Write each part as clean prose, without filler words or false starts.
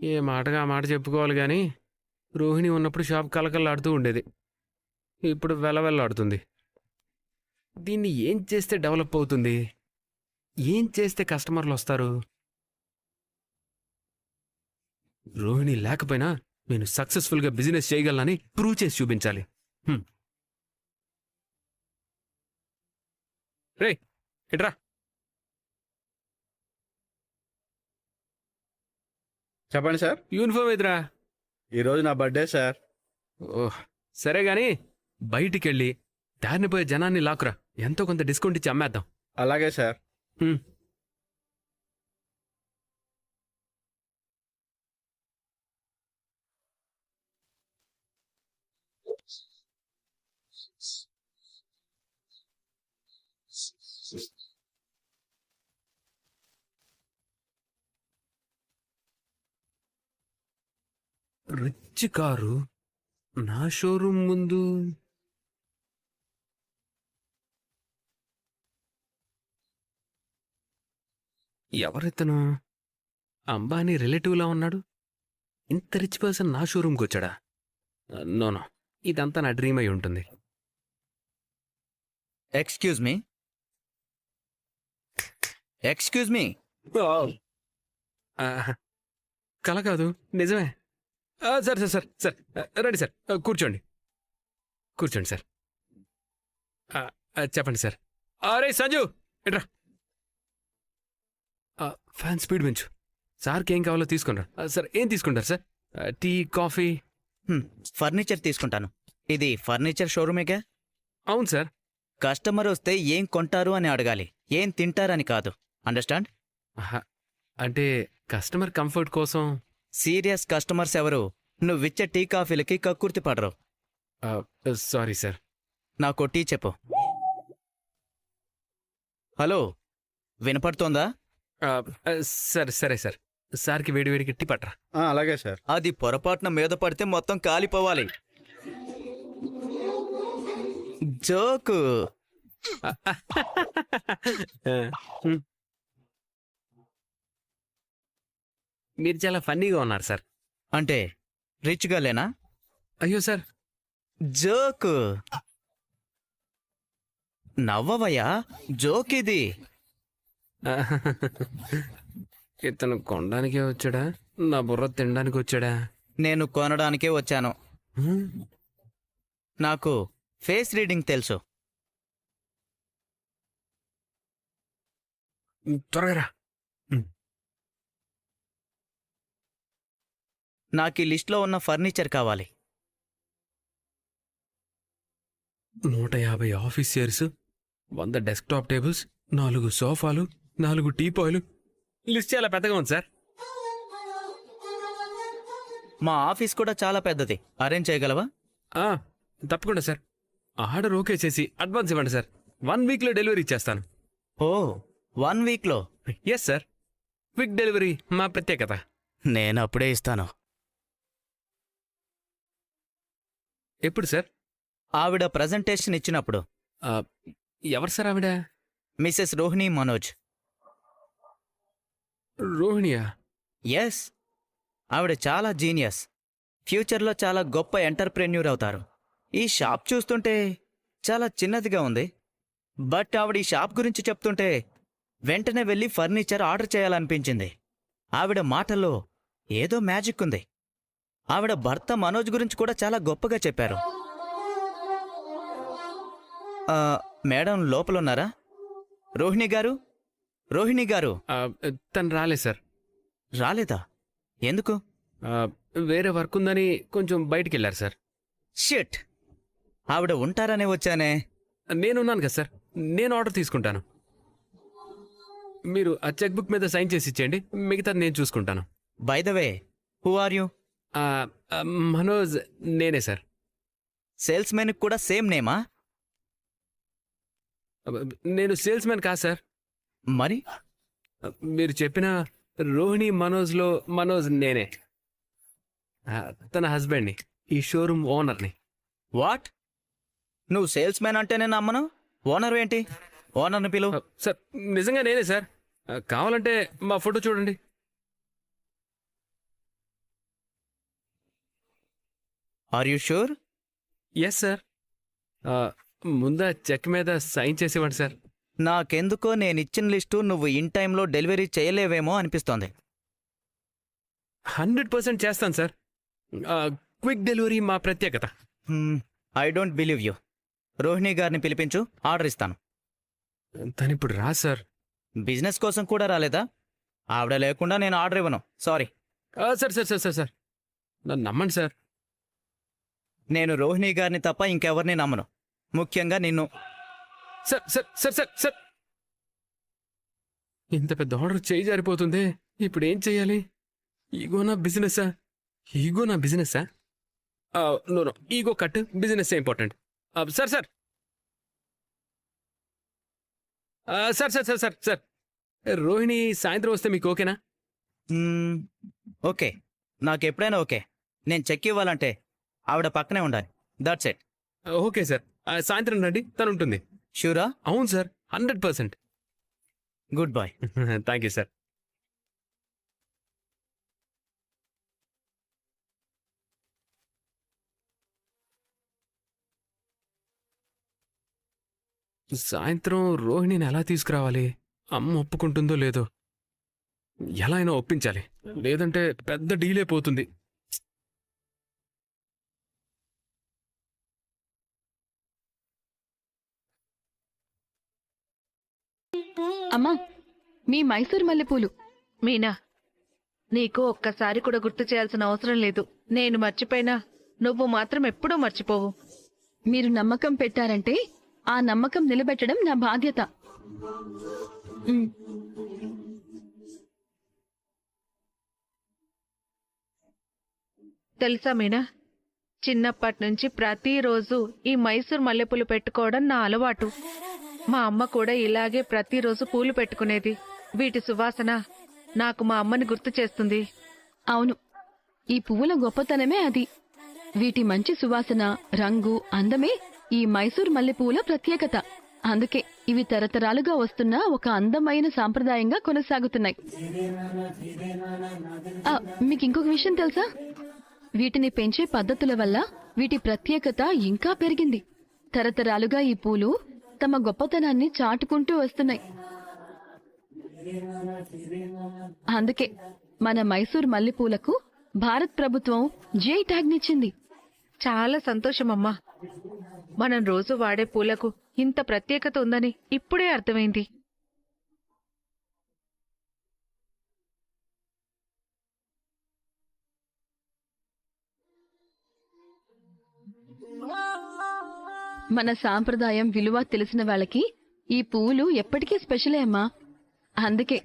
ఏ మాటగా ఆ మాట చెప్పుకోవాలి కానీ రోహిణి ఉన్నప్పుడు షాప్ కలకల్లాడుతూ ఉండేది. ఇప్పుడు వెలవెల్లాడుతుంది. దీన్ని ఏం చేస్తే డెవలప్ అవుతుంది? ఏం చేస్తే కస్టమర్లు వస్తారు? రోహిణి లేకపోయినా నేను సక్సెస్ఫుల్గా బిజినెస్ చేయగలనని ప్రూవ్ చేసి చూపించాలి. రే ఇట్రా. చెప్పండి సార్. యూనిఫామ్ ఎదురా. ఈరోజు నా బర్త్డే సార్. ఓహ్ సరే గాని బయటికెళ్ళి దారిని పోయే జనాన్ని లాకురా. ఎంతో కొంత డిస్కౌంట్ ఇచ్చి అమ్మేద్దాం. అలాగే సార్. రిచ్ కారు నా షోరూమ్ ముందు. ఎవరితను? అంబానీ రిలేటివ్లా ఉన్నాడు. ఇంత రిచ్ పర్సన్ నా షోరూమ్కి వచ్చాడా? నోనో, ఇదంతా నా డ్రీమ్ అయి ఉంటుంది. Excuse me. Excuse me. కల కాదు, నిజమే. సార్ సార్ సార్ సార్ రండి సార్, కూర్చోండి కూర్చోండి సార్. చెప్పండి సార్. అరే సంజు ఎట్రా. ఫ్యాన్ స్పీడ్ పెంచు. సార్కి ఏం కావాలో తీసుకున్నారు. సార్ ఏం తీసుకుంటారు సార్? Tea, coffee? ఫర్నిచర్ తీసుకుంటాను. ఇది ఫర్నిచర్ షోరూమేగా? అవును సార్. కస్టమర్ వస్తే ఏం కొంటారు అని అడగాలి, ఏం తింటారని కాదు. అండర్స్టాండ్? అంటే కస్టమర్ కంఫర్ట్ కోసం. సీరియస్ కస్టమర్స్ ఎవరు నువ్విచ్చే టీ కాఫీలకి కక్కుర్తి పడరు. Sorry sir. నాకు టీ చెప్పు. హలో, వినపడుతోందా? సరే సరే సార్. సార్కి వేడివేడికి టీ పట్టరా. అలాగే సార్. అది పొరపాటున మీద పడితే మొత్తం కాలిపోవాలి. జోకు. మీరు చాలా ఫన్నీగా ఉన్నారు సార్. అంటే రిచ్గా లేనా? అయ్యో సార్, జోకు. నవ్వవయ్యా, జోక్ ఇది. ఇతను కొనడానికే వచ్చాడా, నా బుర్ర తినడానికి వచ్చాడా? నేను కొనడానికే వచ్చాను. నాకు ఫేస్ రీడింగ్ తెలుసు. త్వరగా రా. నాకు ఈ లిస్ట్లో ఉన్న ఫర్నిచర్ కావాలి. 150 ఆఫీస్ చైర్స్, 100 డెస్క్టాప్ టేబుల్స్, 4 సోఫాలు, 4 టీపాయిలు. లిస్ట్ చాలా పెద్దగా ఉంది సార్. మా ఆఫీస్ కూడా చాలా పెద్దది. అరేంజ్ చేయగలవా? తప్పకుండా సార్. ఆర్డర్ ఓకే చేసి అడ్వాన్స్ ఇవ్వండి సార్. 1 వీక్లో డెలివరీ ఇచ్చేస్తాను. ఓ, 1 వీక్లో? Yes sir. క్విక్ డెలివరీ మా ప్రత్యేకత. నేను అప్పుడే ఇస్తాను. ఎప్పుడు సార్? ఆవిడ ప్రజెంటేషన్ ఇచ్చినప్పుడు. ఎవరు సార్ ఆవిడ? మిసెస్ రోహిణి మనోజ్. రోహిణియా? ఎస్, ఆవిడ చాలా జీనియస్. ఫ్యూచర్లో చాలా గొప్ప ఎంటర్ప్రెన్యూర్ అవుతారు. ఈ షాప్ చూస్తుంటే చాలా చిన్నదిగా ఉంది, బట్ ఆవిడ ఈ షాప్ గురించి చెప్తుంటే వెంటనే వెళ్ళి ఫర్నిచర్ ఆర్డర్ చేయాలనిపించింది. ఆవిడ మాటల్లో ఏదో మ్యాజిక్ ఉంది. ఆవిడ భర్త మనోజ్ గురించి కూడా చాలా గొప్పగా చెప్పారు. మేడం లోపలున్నారా? రోహిణి గారు, రోహిణి గారు. తను రాలే సార్. రాలేదా? ఎందుకు? వేరే వర్క్ ఉందని కొంచెం బయటికి వెళ్ళారు సార్. షిట్, ఆవిడ ఉంటారనే వచ్చానే. నేనున్నాను కదా సార్, నేను ఆర్డర్ తీసుకుంటాను. మీరు ఆ చెక్ బుక్ మీద సైన్ చేసి ఇచ్చేయండి, మిగతాది నేను చూసుకుంటాను. By the way, who are you? Manoj నేనే సార్. సేల్స్ మెన్కి కూడా సేమ్ నేమా? నేను సేల్స్ మ్యాన్ కాదు సార్. మరి మీరు చెప్పిన రోహిణి మనోజ్లో మనోజ్ నేనే. తన హస్బెండ్ని, ఈ షోరూమ్ ఓనర్ని. వాట్? నువ్వు సేల్స్ మ్యాన్ అంటే నేను నమ్మను. ఓనర్ ఏంటి? ఓనర్ని పిలువు. సార్ నిజంగా నేనే సార్. కావాలంటే మా ఫోటో చూడండి. Are you sure? Yes sir. ముందా చెక్ మీద సైన్ చేసేవాడి సార్. నాకెందుకో నేనిచ్చిన లిస్టు నువ్వు ఇన్ టైంలో డెలివరీ చేయలేవేమో అనిపిస్తోంది. 100% చేస్తాను సార్. క్విక్ డెలివరీ మా ప్రత్యేకత. I don't believe you. Rohini గారిని పిలిపించు, ఆర్డర్ ఇస్తాను. తను ఇప్పుడు రా సార్. బిజినెస్ కోసం కూడా రాలేదా? ఆవిడ లేకుండా నేను ఆర్డర్ ఇవ్వను. Sorry. Sir sir sir sir sir నన్ను నమ్మండి సార్. నేను రోహిణి గారిని తప్ప ఇంకెవరిని నమ్మను, ముఖ్యంగా నిన్ను. Sir sir sir sir sir ఇంత పెద్ద ఆర్డర్ చేయి జారిపోతుంది. ఇప్పుడు ఏం చెయ్యాలి? ఈగో నా బిజినెస్సా? ఈగో నా బిజినెస్సా? No no, ego cut, business important. Sir sir sir sir sir sir sir Rohini సాయంత్రం వస్తే మీకు ఓకేనా? ఓకే, నాకెప్పుడైనా ఓకే. నేను చెక్ ఇవ్వాలంటే ఆవిడ పక్కనే ఉండాలి. That's it. Okay sir. సాయంత్రం రండి, తను ఉంటుంది. షూరా? అవును sir, 100%. Good boy. Thank you sir. సాయంత్రం రోహిణిని ఎలా తీసుకురావాలి? అమ్మ ఒప్పుకుంటుందో లేదో. ఎలా అయినా ఒప్పించాలి, లేదంటే పెద్ద డీలే పోతుంది. అమ్మా, మీ మైసూర్ మల్లెపూలు. మీనా, నీకు ఒక్కసారి కూడా గుర్తు చేయాల్సిన అవసరం లేదు. నేను మర్చిపోయినా నువ్వు మాత్రం ఎప్పుడూ మర్చిపోవు. మీరు నమ్మకం పెట్టారంటే ఆ నమ్మకం నిలబెట్టడం నా బాధ్యత. ఉమ్, తెలుసా మీనా, చిన్నప్పటి నుంచి ప్రతిరోజు ఈ మైసూర్ మల్లెపూలు పెట్టుకోవడం నా అలవాటు. మా అమ్మ కూడా ఇలాగే ప్రతిరోజు పూలు పెట్టుకునేది. వీటి సువాసన నాకు మా అమ్మని గుర్తు చేస్తుంది. అవును, ఈ పువ్వుల గొప్పతనమే అది. వీటి మంచి సువాసన, రంగు, అందమే ఈ మైసూర్ మల్లెపూల ప్రత్యేకత. అందుకే ఇవి తరతరాలుగా వస్తున్న ఒక అందమైన సాంప్రదాయంగా కొనసాగుతున్నాయి. మీకు ఇంకొక విషయం తెలుసా? వీటిని పెంచే పద్ధతుల వల్ల వీటి ప్రత్యేకత ఇంకా పెరిగింది. తరతరాలుగా ఈ పూలు తమ గొప్పతనాన్ని చాటుకుంటూ వస్తున్నాయి. అందుకే మన మైసూర్ మల్లెపూలకు భారత్ ప్రభుత్వం జిఐ ట్యాగ్నిచ్చింది. చాలా సంతోషమమ్మా. మనం రోజు వాడే పూలకు ఇంత ప్రత్యేకత ఉందని ఇప్పుడే అర్థమైంది. మన సాంప్రదాయం విలువ తెలిసిన వాళ్ళకి ఈ పువ్వులు ఎప్పటికీ స్పెషలే అమ్మా. అందుకే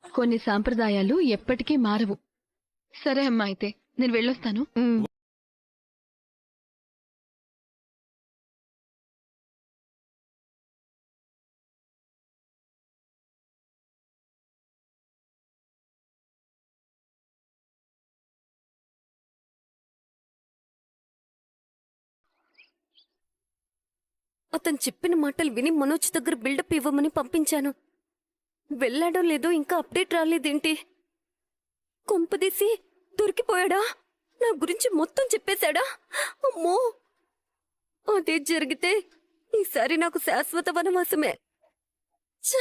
కొన్ని సాంప్రదాయాలు ఎప్పటికీ మారవు. సరే అమ్మా, అయితే నేను వెళ్ళొస్తాను. అతను చెప్పిన మాటలు విని మనోజ్ దగ్గర బిల్డప్ ఇవ్వమని పంపించాను. వెళ్ళాడో లేదో ఇంకా అప్డేట్ రాలేదేంటి? కొంపదీసి దొరికిపోయాడా? నా గురించి మొత్తం చెప్పేశాడా? అమ్మో, అదే జరిగితే ఈసారి నాకు శాశ్వత వనవాసమే. ఛ!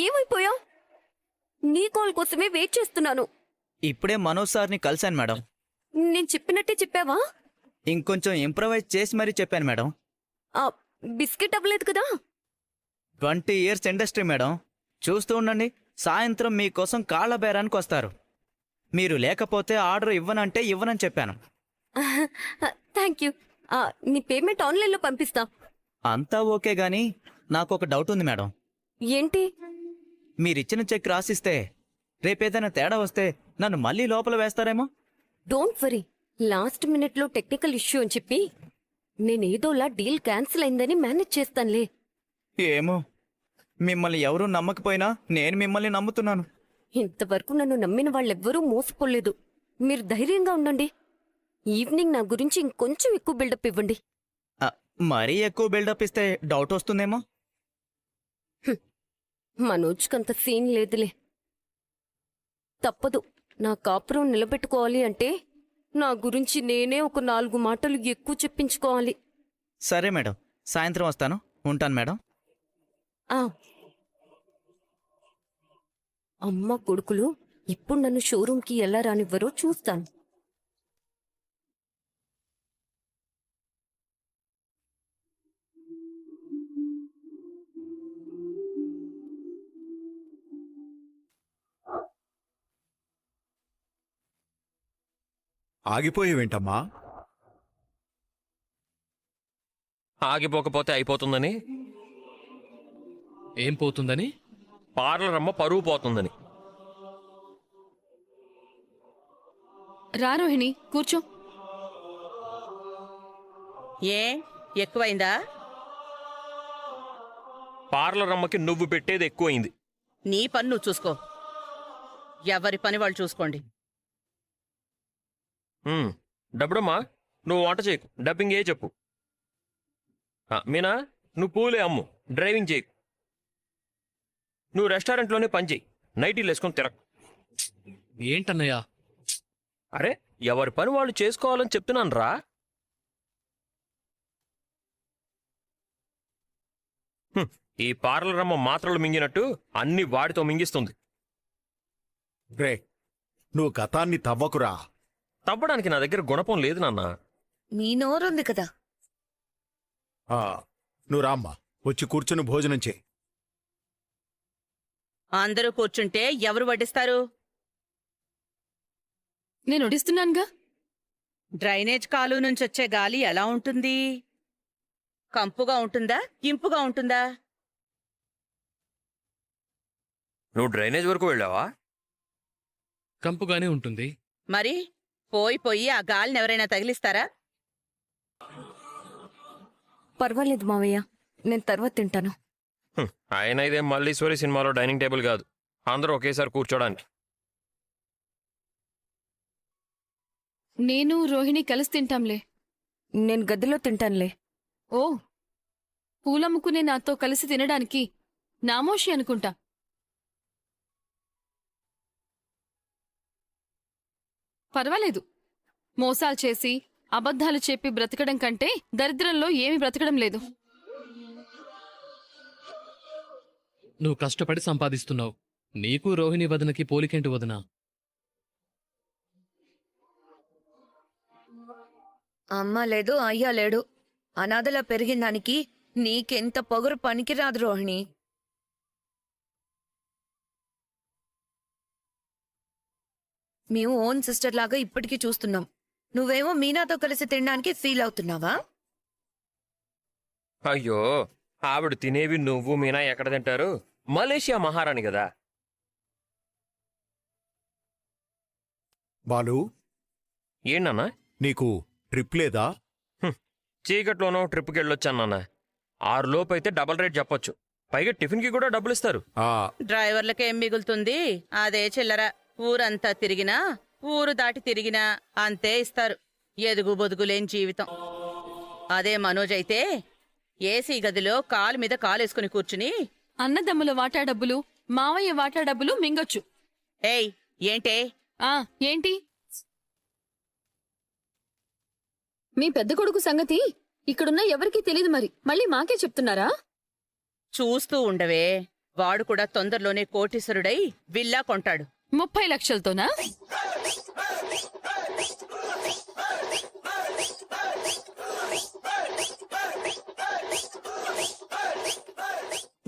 ఏమైపోయావు? నీ కాల్ కోసమే వెయిట్ చేస్తున్నాను. ఇప్పుడే మనోజ్ సార్ని కలిశాను మేడం. నేను చెప్పినట్టే చెప్పావా? ఇంకొంచెం ఇంప్రవైజ్ చేసి మరీ చెప్పాను మేడం. బిస్కెట్ అవ్వలేదు కదా? 20 years ఇండస్ట్రీ మేడం. చూస్తూ ఉండండి, సాయంత్రం మీకోసం కాళ్ల బేరానికి వస్తారు. మీరు లేకపోతే ఆర్డర్ ఇవ్వనంటే ఇవ్వనని చెప్పాను. Thank you. నీ పేమెంట్ ఆన్లైన్లో పంపిస్తా. అంతా ఓకే గానీ నాకొక డౌట్ ఉంది మేడం. ఏంటి? మీరిచ్చిన చెక్ రాసిస్తే రేపేదైనా తేడా వస్తే నన్ను మళ్ళీ లోపల వేస్తారేమో. డోంట్ వరీ, లాస్ట్ మినిట్లో టెక్నికల్ ఇష్యూ అని చెప్పి నేనేదోలా డీల్ క్యాన్సిల్ అయిందని మేనేజ్ చేస్తానులే. ఏమో, మిమ్మల్ని ఎవరూ నమ్మకపోయినా నేను మిమ్మల్ని నమ్ముతున్నాను. ఇంతవరకు నన్ను నమ్మిన వాళ్ళెవ్వరూ మోసపోలేదు. మీరు ధైర్యంగా ఉండండి. ఈవినింగ్ నా గురించి ఇంకొంచెం ఎక్కువ బిల్డప్ ఇవ్వండి. మరీ ఎక్కువ బిల్డప్ ఇస్తే డౌట్ వస్తుందేమో. మనోజ్కంత సీన్ లేదులే. తప్పదు, నా కాపురం నిలబెట్టుకోవాలి అంటే నా గురించి నేనే ఒక 4 మాటలు ఎక్కువ చెప్పించుకోవాలి. సరే మేడం, సాయంత్రం వస్తాను. ఉంటాను మేడం. ఆ అమ్మ కొడుకులు ఇప్పుడు నన్ను షోరూంకి ఎలా రానివ్వరో చూస్తాను. ఆగిపోయేవేంటమ్మా? ఆగిపోకపోతే అయిపోతుందని. ఏం పోతుందని? పార్లర్ అమ్మ పరువు పోతుందని. రా రోహిణి, కూర్చో. ఏ ఎక్కువైందా? పార్లర్ అమ్మకి నువ్వు పెట్టేది ఎక్కువైంది. నీ పని నువ్వు చూసుకో. ఎవరి పని వాళ్ళు చూసుకోండి. డబ్బుడమ్మా, నువ్వు వంట చేయకు, డబ్బింగ్ ఏ చెప్పు. మీనా, నువ్వు పూలే అమ్ము, డ్రైవింగ్ చేయకు. నువ్వు రెస్టారెంట్లోనే పని చేయి, నైటీలు వేసుకొని తిరగ. ఏంటన్నయ్యా? అరే, ఎవరి పని వాళ్ళు చేసుకోవాలని చెప్తున్నాను రా. ఈ పార్లర్ అమ్మ మాత్రలు మింగినట్టు అన్ని వాడితో మింగిస్తుంది. రే, నువ్వు గతాన్ని తవ్వకురా. తవ్వడానికి నా దగ్గర గుణపం లేదు నాన్న. నీ నోరుంది కదా. ఆ, నువ్వు రామ్మా, వచ్చి కూర్చుని భోజనం చేయి. అందరూ కూర్చుంటే ఎవరు వడ్డిస్తారు? నేను వడిస్తున్నానుగా. డ్రైనేజ్ కాలువ నుంచి వచ్చే గాలి ఎలా ఉంటుంది? కంపుగా ఉంటుందా, ఇంపుగా ఉంటుందా? నువ్వు డ్రైనేజ్ వరకు వెళ్ళావా? కంపుగానే ఉంటుంది. మరి పోయి పోయి ఆ గాలిని ఎవరైనా తగిలిస్తారా? పర్వాలేదు మావయ్య, నేను తర్వాత తింటాను. ఆయన ఇదేం మల్లీశ్వరి సినిమాలో డైనింగ్ టేబుల్ కాదు, అందరూ ఒకేసారి కూర్చోడానికి. నేను రోహిణి కలిసి తింటాంలే. నేను గదిలో తింటానులే. ఓ, పూలమ్ముకునే నాతో కలిసి తినడానికి నామోషి అనుకుంటా. పర్వాలేదు, మోసాలు చేసి అబద్ధాలు చెప్పి బ్రతకడం కంటే దరిద్రంలో ఏమీ బ్రతకడం లేదు. నువ్వు కష్టపడి సంపాదిస్తున్నావు. నీకు రోహిణి వదనకి పోలికేంటి వదనా? అమ్మ లేదు, అయ్యా లేడు. అనాథలా పెరిగిన దానికి నీకెంత పొగరు పనికిరాదు రోహిణి. మేము ఓన్ సిస్టర్ లాగా ఇప్పటికీ చూస్తున్నాం. నువ్వేమో మీనాతో కలిసి తినడానికి ఫీల్ అవుతున్నావా? అయ్యో, ఆవిడ తినేవి నువ్వు మీనా ఎక్కడ తింటారు? మలేషియా మహారాణి కదా. బాలు, ఏంటన్నా? నీకు ట్రిప్ లేదా? చీకట్లోనో ట్రిప్కి వెళ్ళొచ్చాను నాన్న. 6 లోపు అయితే డబల్ రేట్ చెప్పొచ్చు, పైగా టిఫిన్కి కూడా డబ్బులు ఇస్తారు. ఆ, డ్రైవర్లకేం మిగులుతుంది? అదే చిల్లర. ఊరంతా తిరిగినా, ఊరు దాటి తిరిగినా అంతే ఇస్తారు. ఎదుగు బొదుగులేని జీవితం. అదే మనోజ్ అయితే ఏసీ గదిలో కాలు మీద కాలేసుకుని కూర్చుని అన్నదమ్ముల వాటా డబ్బులు, మావయ్య వాటా డబ్బులు మింగొచ్చు. ఏయ్ ఏంటే? ఏంటి? మీ పెద్ద కొడుకు సంగతి ఇక్కడున్న ఎవరికీ తెలీదు, మరి మళ్ళీ మాకే చెప్తున్నారా? చూస్తూ ఉండవే, వాడు కూడా తొందరలోనే కోటీశ్వరుడై విల్లా కొంటాడు. 30 లక్షలతోనా?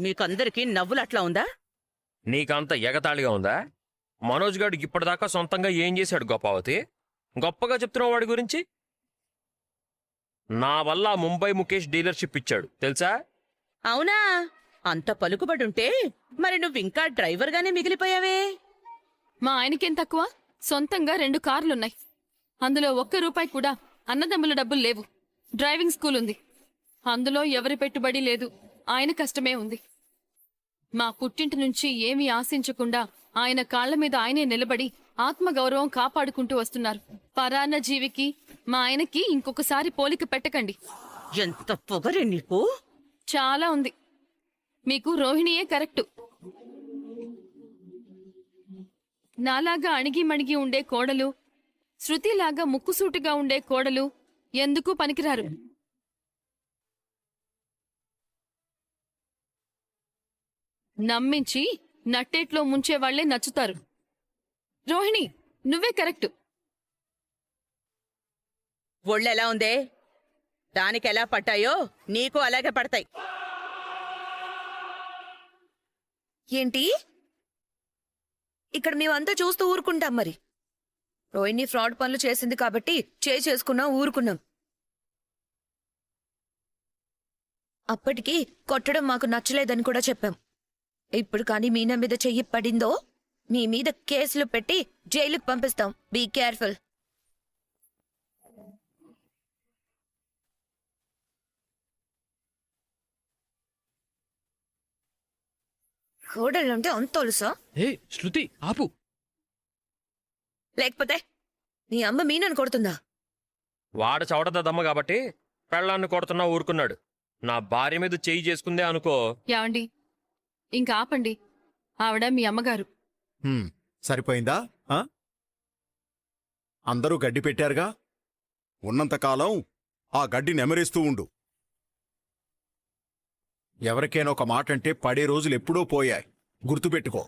మీకందరికీ నవ్వులట్లా ఉందా? నీకంత ఎగతాళిగా ఉందా? మనోజ్ గారు ఇప్పటిదాకా సొంతంగా ఏం చేశాడు గొప్పవతి? గొప్పగా చెప్తున్నావు వాడి గురించి. నా వల్ల ముంబై ముఖేష్ డీలర్షిప్ ఇచ్చాడు తెలుసా? అవునా? అంత పలుకుబడుంటే మరి నువ్వింకా డ్రైవర్గానే మిగిలిపోయావే. మా ఆయనకేం తక్కువ? సొంతంగా 2 కార్లున్నాయి. అందులో 1 రూపాయి కూడా అన్నదమ్ముల డబ్బులు లేవు. డ్రైవింగ్ స్కూల్ ఉంది, అందులో ఎవరి పెట్టుబడి లేదు. ఆయన కష్టమే ఉంది. మా పుట్టింటి నుంచి ఏమీ ఆశించకుండా ఆయన కాళ్ల మీద ఆయనే నిలబడి ఆత్మగౌరవం కాపాడుకుంటూ వస్తున్నారు. పరాన్న జీవికి మా ఆయనకి ఇంకొకసారి పోలిక పెట్టకండి. ఎంత పొగరే నీకు! చాలా ఉంది. మీకు రోహిణియే కరెక్టు. నాలాగా అణిగి మణిగి ఉండే కోడలు, శృతిలాగా ముక్కుసూటిగా ఉండే కోడలు ఎందుకు పనికిరారు. నమ్మించి నట్టేట్లో ముంచేవాళ్లే నచ్చుతారు. రోహిణి, నువ్వే కరెక్ట్. ఒళ్ళెలా ఉందే? దానికెలా పట్టాయో నీకు అలాగే పడతాయి. ఏంటి? ఇక్కడ మేమంతా చూస్తూ ఊరుకుంటాం మరి. రోహిణి ఫ్రాడ్ పనులు చేసింది కాబట్టి చేసుకున్నాం, ఊరుకున్నాం. అప్పటికి కొట్టడం మాకు నచ్చలేదని కూడా చెప్పాం. ఇప్పుడు కానీ మీనా మీద చెయ్యి పడిందో మీ మీద కేసులు పెట్టి జైలుకు పంపిస్తాం. Be careful. కోడళ్ళంటే అంత తెలుసా? ఏ శృతి ఆపు. లేకపోతే నీ అమ్మ మీనని కొడుతుందా? వాడు చవడదమ్మ కాబట్టి పెళ్ళాన్ని కొడుతున్నా ఊరుకున్నాడు. నా భార్య మీద చెయ్యి చేసుకుందే అనుకో. యాండి, ఇంకా ఆపండి. ఆవిడ మీ అమ్మగారు. సరిపోయిందా? ఆ? అందరూ గడ్డి పెట్టారుగా, ఉన్నంతకాలం ఆ గడ్డి నెమరేస్తూ ఉండు. ఎవరికైనా ఒక మాట అంటే పడే రోజులు ఎప్పుడో పోయాయి, గుర్తుపెట్టుకో.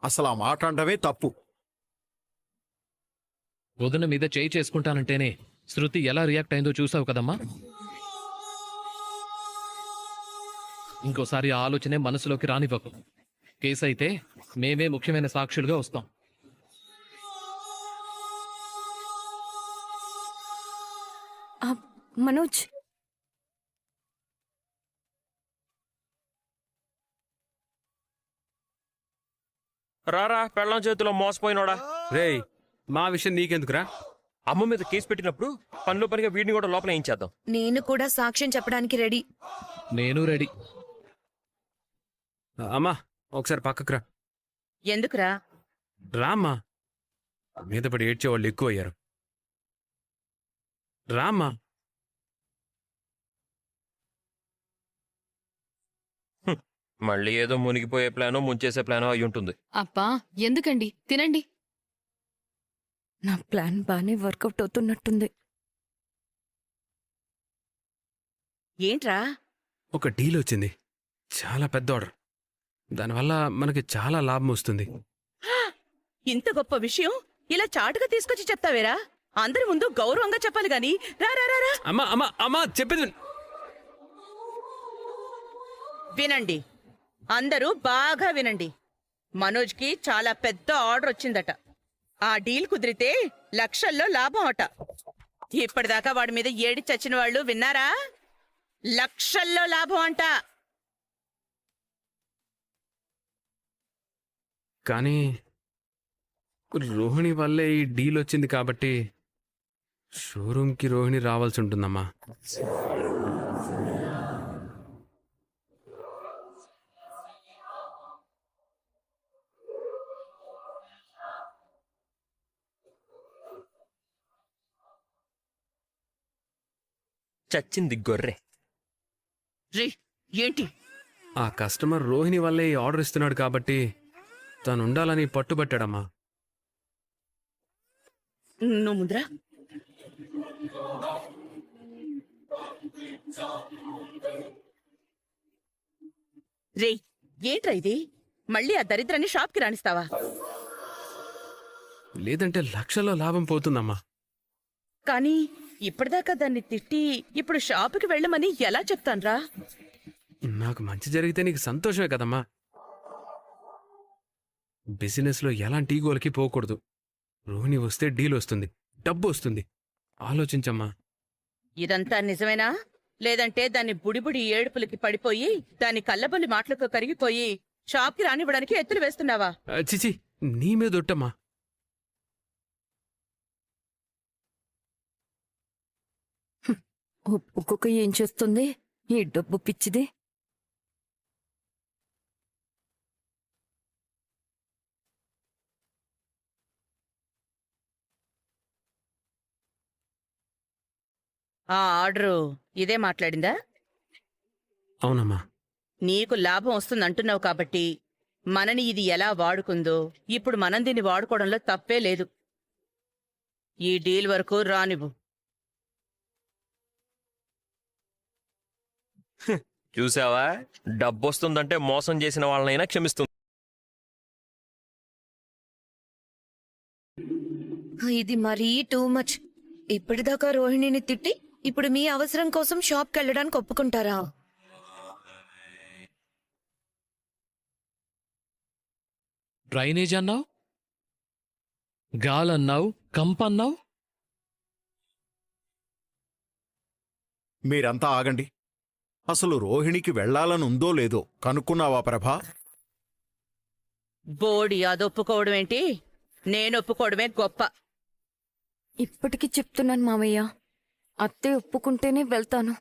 అసలు ఆ మాట అంటమే తప్పు. వదిన మీద చేయి చేసుకుంటానంటేనే శృతి ఎలా రియాక్ట్ అయిందో చూసావు కదమ్మా. ఇంకోసారి ఆ ఆలోచనే మనసులోకి రానివ్వకు. కేసు అయితే మేమే ముఖ్యమైన సాక్షులుగా వస్తాం. మనోజ్, రారా పెళ్ళాం చేతిలో మోసపోయినోడా. రేయ్, మా విషయం నీకెందుకురా? అమ్మ మీద కేసు పెట్టినప్పుడు పనిలో పనిగా వీడిని కూడా లోపల ఏం చేద్దాం. నేను కూడా సాక్ష్యం చెప్పడానికి రెడీ. నేను రెడీ. అమ్మా, ఒకసారి పక్కకురా. ఎందుకురా? రామ్మా. మీద పడి ఏడ్చేవాళ్ళు ఎక్కువ అయ్యారు. రామ్మా. మళ్ళీ ఏదో మునిగిపోయే ప్లానో ముంచేసే ప్లానో అయి ఉంటుంది. అబ్బా, ఎందుకండి, తినండి. నా ప్లాన్ బానే వర్కౌట్ అవుతున్నట్టుంది. ఏంట్రా? ఒక డీల్ వచ్చింది, చాలా పెద్ద ఆర్డర్. దానివల్ల మనకి చాలా లాభం వస్తుంది. ఇంత గొప్ప విషయం ఇలా చాటుగా తీసుకొచ్చి చెప్తావేరా? అందరి ముందు గౌరవంగా చెప్పాలి గాని. రా రా రా రా. అమ్మా అమ్మా అమ్మా, చెప్పేది వినండి, అందరూ బాగా వినండి. మనోజ్కి చాలా పెద్ద ఆర్డర్ వచ్చిందట. ఆ డీల్ కుదిరితే లక్షల్లో లాభం అట. ఇప్పటిదాకా వాడి మీద ఏడి చచ్చిన వాళ్ళు విన్నారా? లక్షల్లో లాభం అంట. కానీ రోహిణి వల్లే ఈ డీల్ వచ్చింది కాబట్టి షోరూమ్కి రోహిణి రావాల్సి ఉంటుందమ్మా. చచ్చింది గొర్రె. రే, ఏంటి? ఆ కస్టమర్ రోహిణి వల్లే ఈ ఆర్డర్ ఇస్తున్నాడు కాబట్టి తను ఉండాలని పట్టుబట్టాడమ్మా. నువ్వు ముందరా. రే, ఏంట్రా ఇది? మళ్ళీ ఆ దరిద్రాన్ని షాప్కి రాణిస్తావా? లేదంటే లక్షల్లో లాభం పోతుందమ్మా. కానీ ఇప్పటిదాకా దాన్ని తిట్టి ఇప్పుడు షాపుకి వెళ్ళమని ఎలా చెప్తాన్రా? నాకు మంచి జరిగితే నీకు సంతోషమే కదమ్మా. బిజినెస్లో ఎలాంటి ఈగోలకి పోకూడదు. రోహిణి వస్తే డీల్ వస్తుంది, డబ్బు వస్తుంది. ఆలోచించమ్మా. ఇదంతా నిజమేనా? లేదంటే దాన్ని బుడిబుడి ఏడుపులకి పడిపోయి దాని కళ్ళబొల్లి మాటలకు కరిగిపోయి షాప్కి రానివ్వడానికి ఎత్తులు వేస్తున్నావా? చిచి, నీ మీద ఒట్టమ్మా. ఒక్కొక్క ఏం చేస్తుంది ఈ డబ్బు పిచ్చిది? ఆ ఆర్డరు ఇదే మాట్లాడిందా? అవునమ్మా. నీకు లాభం వస్తుందంటున్నావు కాబట్టి మనని ఇది ఎలా వాడుకుందో ఇప్పుడు మనం దీన్ని వాడుకోవడంలో తప్పే లేదు. ఈ డీల్ వరకు రానివ్వు. చూసావా, డబ్బొస్తుందంటే మోసం చేసిన వాళ్ళనైనా క్షమిస్తుంది. ఇది మరీ టూ మచ్. ఇప్పటిదాకా రోహిణిని తిట్టి ఇప్పుడు మీ అవసరం కోసం షాప్కి వెళ్ళడానికి ఒప్పుకుంటారా? డ్రైనేజ్ అన్నావు, గాలన్నావు, కంపన్నావు. మీరంతా ఆగండి. అసలు రోహిణికి వెళ్లాలనుందో లేదో కనుక్కున్నావా ప్రభా? బోడి అదొప్పుకోవడం ఏంటి, నేనొప్పుకోవడమే గొప్ప. ఇప్పటికీ చెప్తున్నాను మావయ్య, అత్తే ఒప్పుకుంటేనే వెళ్తాను.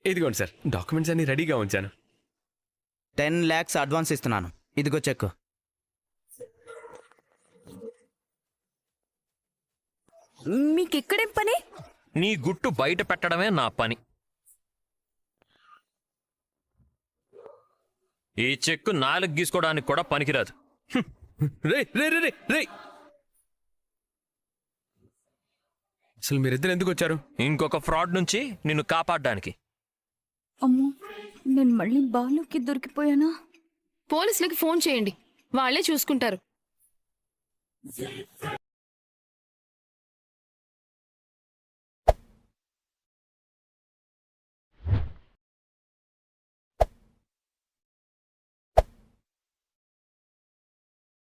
ఇదిగోండి సార్, డాక్యుమెంట్స్ అన్ని రెడీగా ఉంచాను. 10 lakhs అడ్వాన్స్ ఇస్తున్నాను. ఇదిగో చెక్. మీకిక్కడేం పని? నీ గుట్టు బయట పెట్టడమే నా పని. ఈ చెక్కు 4 గీసుకోవడానికి కూడా పనికిరాదు. రే రే రే రే రే అసలు మీరిద్దరు ఎందుకు వచ్చారు? ఇంకొక ఫ్రాడ్ నుంచి నిన్ను కాపాడడానికి. అమ్మో, నేను మళ్ళీ బాలుకి దొరికిపోయానా? పోలీసులకి ఫోన్ చేయండి, వాళ్ళే చూసుకుంటారు.